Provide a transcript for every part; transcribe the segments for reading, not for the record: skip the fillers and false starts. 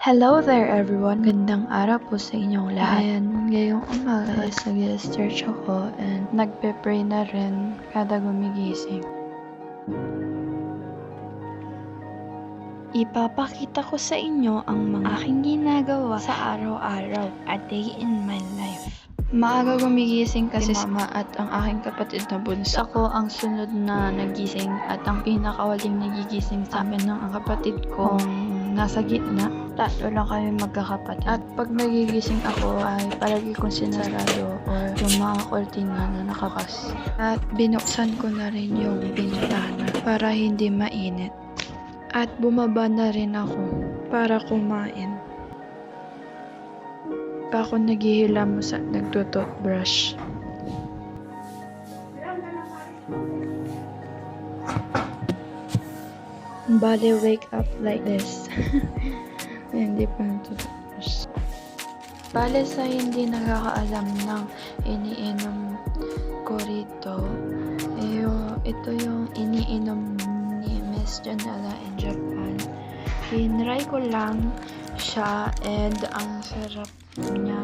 Hello there everyone! Gandang araw po sa inyong lahat. And ngayong umaga is nag-search ako and nagpe-pray na rin kada gumigising. Ipapakita ko sa inyo ang mga aking ginagawa sa araw-araw, a day in my life. Maaga gumigising kasi si mama at ang aking kapatid na bunso. Ako ang sunod na nagising at ang pinakawaling nagigising sa amin ng ang kapatid ko nasa gitna. Tatlo lang kami magkakapatid. At pag nagigising ako ay palagi kong sinarado or yung mga kortina na nakakas. At binuksan ko na rin yung bintana para hindi mainit. At bumaba na rin ako para kumain. Pa ako naghihilamos at nagtututbrush. Bale, wake up like this. Hindi pa nagtututbrush. Bale, sa hindi nakakaalam ng iniinom ko rito, ito yung iniinom ni Miss Janela in Japan. Hinry ko lang siya and ang sarap niya.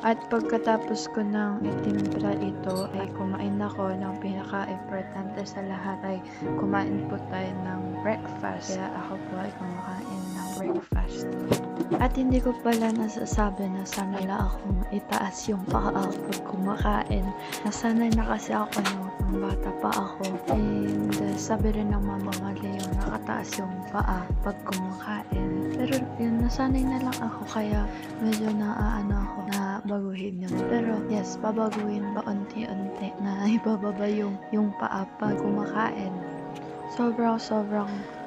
At pagkatapos ko ng itimpla ito ay kumain ako ng pinaka-importante sa lahat ay kumain po tayo ng breakfast. Kaya ako po ay kumakain ng breakfast. At hindi ko pala nasasabi na sanay na akong itaas yung paa pag kumakain. Nasanay na kasi ako nung bata pa ako. And sabi rin ng mama mali yung nakataas yung paa pag kumakain. Pero yun, nasanay na lang ako kaya medyo naaano ako na baguhin yun. Pero yes, babaguhin ba unti-unti na ibababa yung paa pag kumakain. Sobrang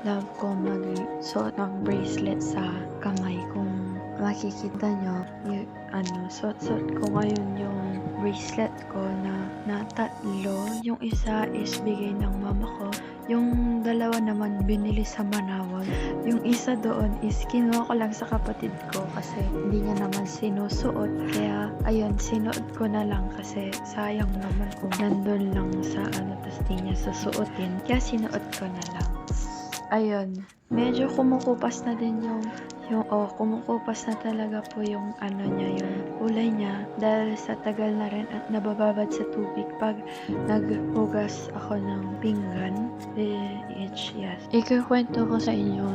love ko mag-suot ng bracelet sa kamay. Kung makikita nyo, suot ko ngayon yung bracelet ko na tatlo. Yung isa is bigay ng mama ko. Yung dalawa naman binili sa Manawag. Yung isa doon is kinuha ko lang sa kapatid ko kasi hindi niya naman sinusuot. Kaya ayun, sinuot ko na lang kasi sayang naman kung nandun lang sa tas di niya susuotin. Kaya sinuot ko na lang. Ayun, medyo kumukupas na din kumukupas na talaga po yung niya, yung kulay niya dahil sa tagal na rin at nabababad sa tubig pag naghugas ako ng pinggan. Yes. Ikukwento ko sa inyo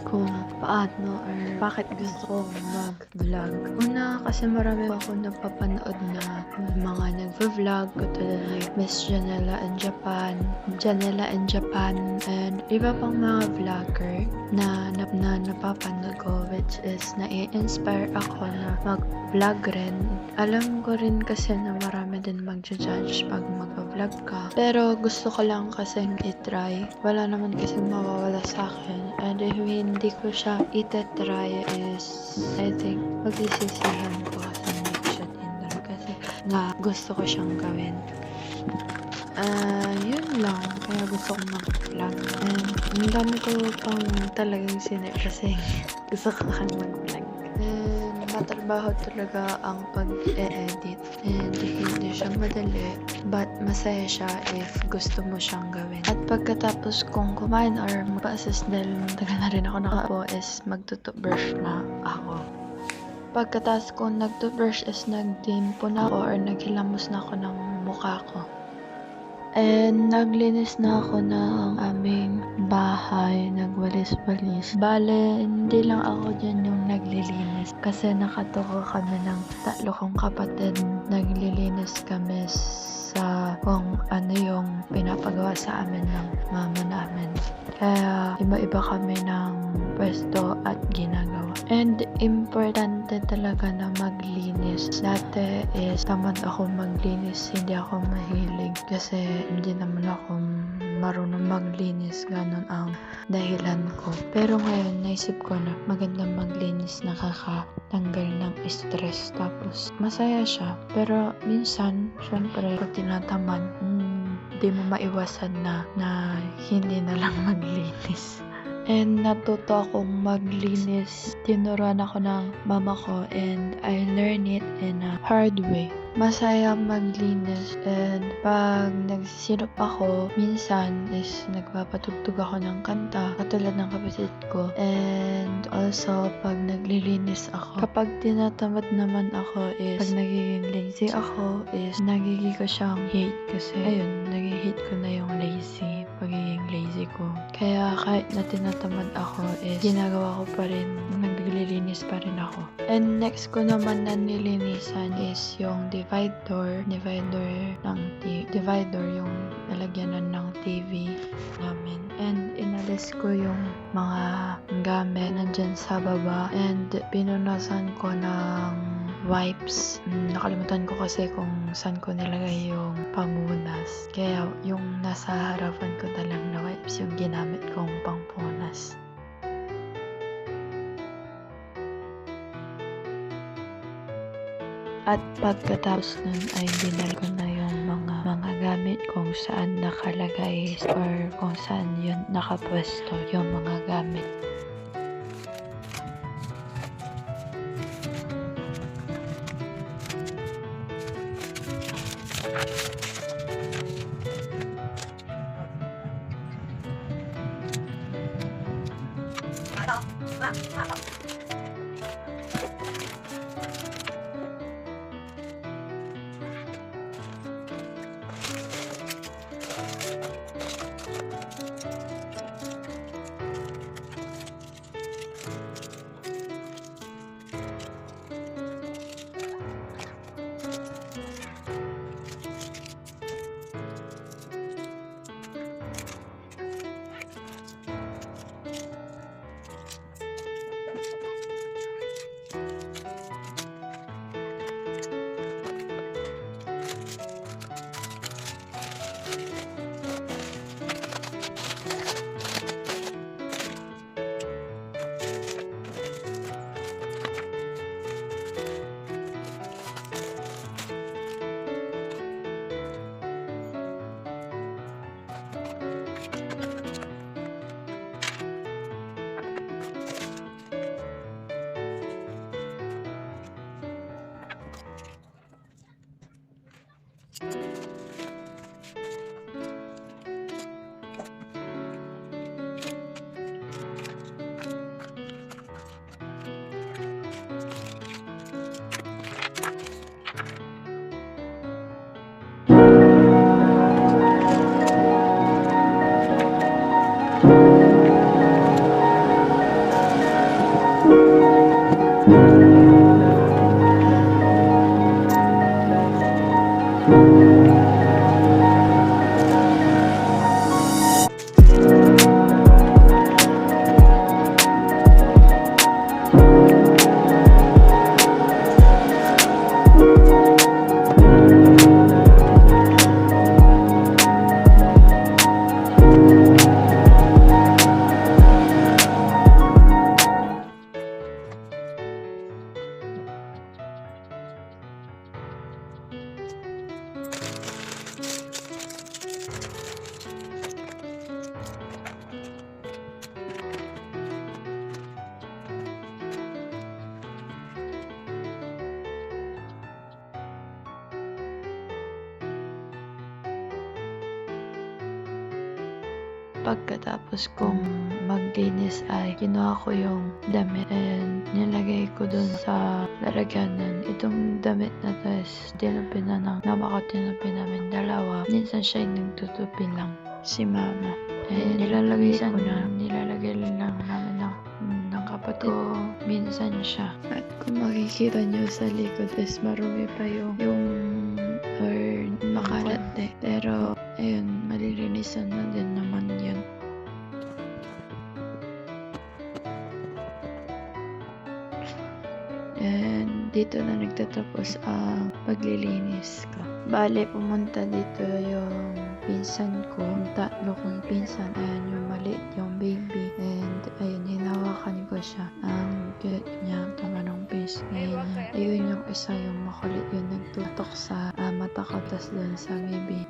kung paano or bakit gusto kong mag-vlog. Una, kasi marami ako napapanood na mga nag-vlog katulad ni Miss Janela in Japan, and iba pang mga vlogger na napapanood ko, which is nai-inspire ako na mag-vlog rin. Alam ko rin kasi na marami din mag-judge pag mag-vlog ka. Pero gusto ko lang kasi i-try. Wala naman kasi mawawala sa akin. And if hindi ko siya itetry is, I think, magsisisihan ko kasi hindi ko siya tinry kasi na gusto ko siyang gawin. Yun lang. Kaya gusto ko mag-vlog. And ang dami ko pang talagang sinip kasi gusto ko mag-vlog. And matrabaho talaga ang pag-e-edit. And hindi siya madali. But masaya siya if gusto mo siyang gawin. At pagkatapos kong kumain or magpa-assess dahil taga na rin ako nakaupo is magtutubrush na ako. Pagkatapos kong nagtutubrush is nagdimpo na ako or naghilamos na ako ng mukha ko. And naglinis na ako ng aming bahay, nagwalis-walis. Bale, hindi lang ako dyan yung naglilinis. Kasi nakatuko kami ng tatlo kong kapatid. Naglilinis kami sa kung ano yung pinapagawa sa amin ng mama namin. Kaya iba-iba kami ng pwesto at ginagawa. And importante talaga na maglinis. Dati is tamad ako maglinis, hindi ako mahilig. Kasi hindi naman ako marunong maglinis, ganun ang dahilan ko. Pero ngayon, naisip ko na magandang maglinis, nakakatanggal ng stress. Tapos, masaya siya. Pero minsan, syempre, pag tinatamad, di mo maiwasan na hindi na lang maglinis. And natuto akong maglinis. Tinuruan ako ng mama ko and I learned it in a hard way. masaya maglinis, and pag nagsisilop ako, minsan is nagpapatugtog ako ng kanta katulad ng kapatid ko. And also pag naglilinis ako, kapag tinatamad naman ako is pag nagiging lazy ako is nagiging ko siyang hate, kasi ayun, naging-hate ko na yung pagiging lazy ko. Kaya kahit na tinatamad ako is ginagawa ko pa rin, naglilinis pa rin ako. And next ko naman na nilinisan is yung divider yung lalagyanan ng TV namin. And inalis ko yung mga gamit nandyan sa baba, and pinunasan ko ng wipes. Nakalimutan ko kasi kung saan ko nilagay yung pamunas. Kaya yung nasa harapan ko na lang na wipes yung ginamit kong pangpunas. At pagkatapos nun ay binal ko na yung mga gamit kung saan nakalagay or kung saan yun nakapwesto yung mga gamit. Pagkatapos kong maglinis ay kinuha ko yung damit and nilagay ko dun sa lalagyanan. Itong damit na to is tinupin na tinupin namin dalawa. Minsan siya nagtutupi lang, si mama. And nilalagay lang namin ng kapatid ko. Minsan siya. At kung makikita nyo sa likod is marumi pa yung or makalat eh. Pero ayun, malilinisan na din naman yun. And dito na nagtatapos ang paglilinis ko. Bale, pumunta dito yung pinsan ko, yung tatlo kong pinsan. Ayan yung maliit, yung baby. And ayun, hinawakan ko siya. Ang cute niya, tama ng face niya. Ayun yung isa, yung makulit, yung nagtutok sa mata ko, tas doon sa baby.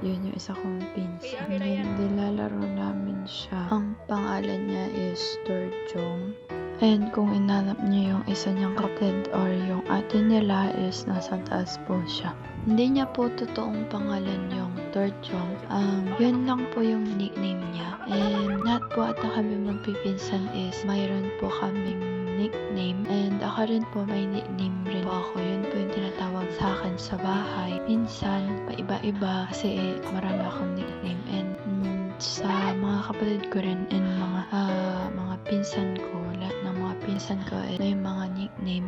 Yun yung isa kong pinsan. And nilalaro namin siya. Ang pangalan niya is Dorjong. And kung inanap niyo yung isa niyang kapatid or yung ate nila is nasa taas po siya. Hindi niya po totoong pangalan yung third Chong. Yun lang po yung nickname niya. And lahat po ata kami magpipinsan is mayroon po kaming nickname. And ako rin po may nickname rin po ako. Yun po yung tinatawag sa akin sa bahay. Minsan, paiba-iba kasi marami akong nickname. And sa mga kapatid ko rin and mga pinsan ko, lahat ng mga pinsan ko may mga nickname.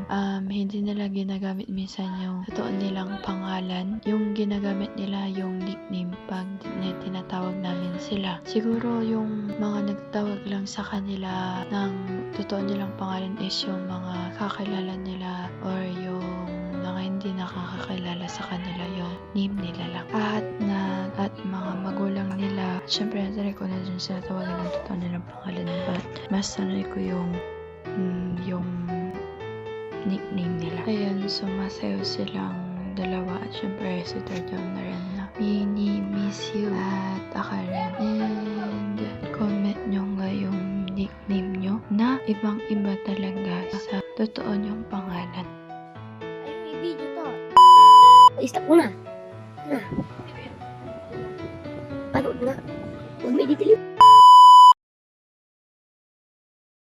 Hindi nila ginagamit minsan yung totoo nilang pangalan. Yung ginagamit nila yung nickname pag tinatawag namin sila. Siguro yung mga nagtawag lang sa kanila ng totoo nilang pangalan is yung mga kakilala nila or yung mga hindi nakakakilala sa kanila, yung name nila lang. At mga magulang nila, syempre nasanay ko na dun sila tawagan ng totoo nilang pangalan, but mas sanay ko yung nickname nila. Ayun, sumasayaw silang dalawa at syempre si third Chong na rin na Mini, miss you at ako rin. And comment nyo nga yung nickname nyo na ibang-iba talaga sa totoo nyong pangalan. Ay, may video to. I-stop mo na. Na. Panood na. Huwag may didelete.